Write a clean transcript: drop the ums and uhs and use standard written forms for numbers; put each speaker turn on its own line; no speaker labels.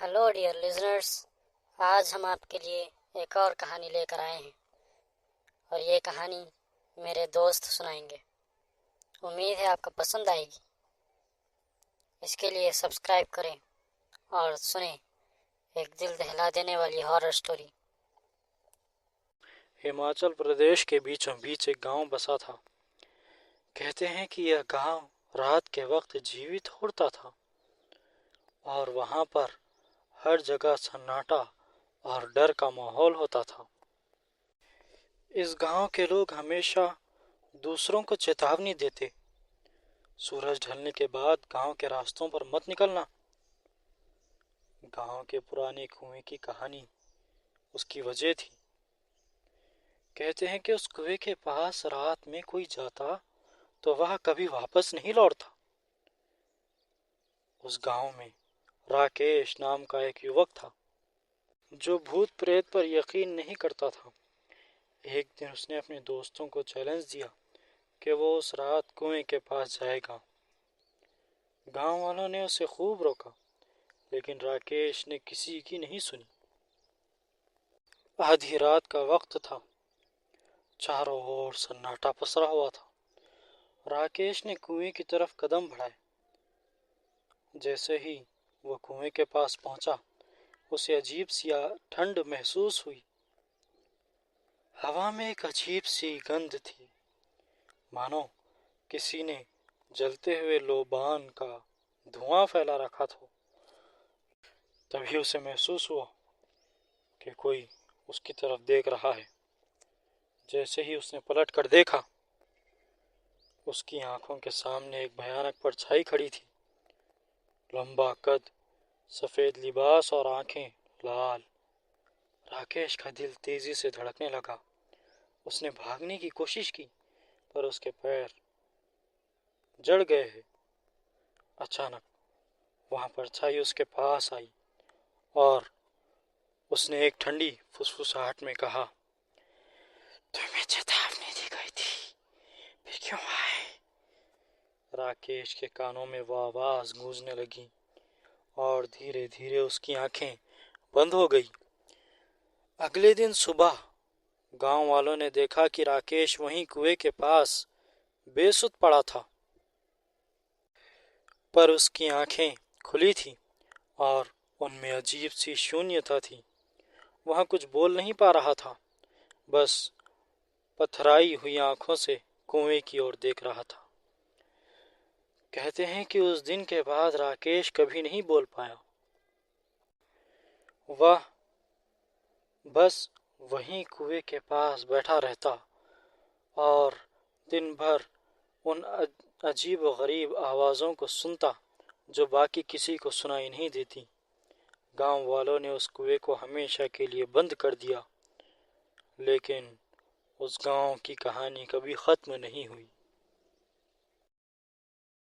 Hello dear listeners. आज हम आपके लिए एक और कहानी लेकर आए हैं और ये कहानी मेरे दोस्त सुनाएंगे। उम्मीद है आपको पसंद आएगी। इसके लिए सब्सक्राइब करें और सुने एक दिल दहला देने वाली हॉरर स्टोरी।
हिमाचल प्रदेश के बीचों बीच एक गांव बसा था। कहते हैं कि यह गांव रात के वक्त जीवित उड़ता था और वहां पर हर जगह सन्नाटा और डर का माहौल होता था। इस गांव के लोग हमेशा दूसरों को चेतावनी देते, सूरज ढलने के बाद गांव के रास्तों पर मत निकलना। गांव के पुराने कुएं की कहानी उसकी वजह थी। कहते हैं कि उस कुएं के पास रात में कोई जाता तो वह कभी वापस नहीं लौटता। उस गांव में राकेश नाम का एक युवक था जो भूत प्रेत पर यकीन नहीं करता था। एक दिन उसने अपने दोस्तों को चैलेंज दिया कि वो उस रात कुएं के पास जाएगा। गांव वालों ने उसे खूब रोका, लेकिन राकेश ने किसी की नहीं सुनी। आधी रात का वक्त था, चारों ओर सन्नाटा पसरा हुआ था। राकेश ने कुएं की तरफ कदम बढ़ाए। जैसे ही वो कुएं के पास पहुंचा, उसे अजीब सी ठंड महसूस हुई। हवा में एक अजीब सी गंध थी, मानो किसी ने जलते हुए लोबान का धुआं फैला रखा था। तभी उसे महसूस हुआ कि कोई उसकी तरफ देख रहा है। जैसे ही उसने पलट कर देखा, उसकी आंखों के सामने एक भयानक परछाई खड़ी थी। लंबा कद, सफेद लिबास और आंखें लाल। राकेश का दिल तेजी से धड़कने लगा। उसने भागने की कोशिश की, पर उसके पैर जड़ गए हैं। अचानक वहां परछाई उसके पास आई और उसने एक ठंडी फुसफुसाहट में कहा, तुम्हें चेतावनी दी गई थी, फिर क्यों आए? राकेश के कानों में वो आवाज गूंजने लगी और धीरे धीरे उसकी आंखें बंद हो गई। अगले दिन सुबह गांव वालों ने देखा कि राकेश वहीं कुएं के पास बेसुध पड़ा था, पर उसकी आंखें खुली थी और उनमें अजीब सी शून्यता थी। वह कुछ बोल नहीं पा रहा था, बस पथराई हुई आंखों से कुएं की ओर देख रहा था। कहते हैं कि उस दिन के बाद राकेश कभी नहीं बोल पाया। वह बस वहीं कुएं के पास बैठा रहता और दिन भर उन अजीब व गरीब आवाज़ों को सुनता जो बाकी किसी को सुनाई नहीं देती। गांव वालों ने उस कुएं को हमेशा के लिए बंद कर दिया, लेकिन उस गांव की कहानी कभी खत्म नहीं हुई।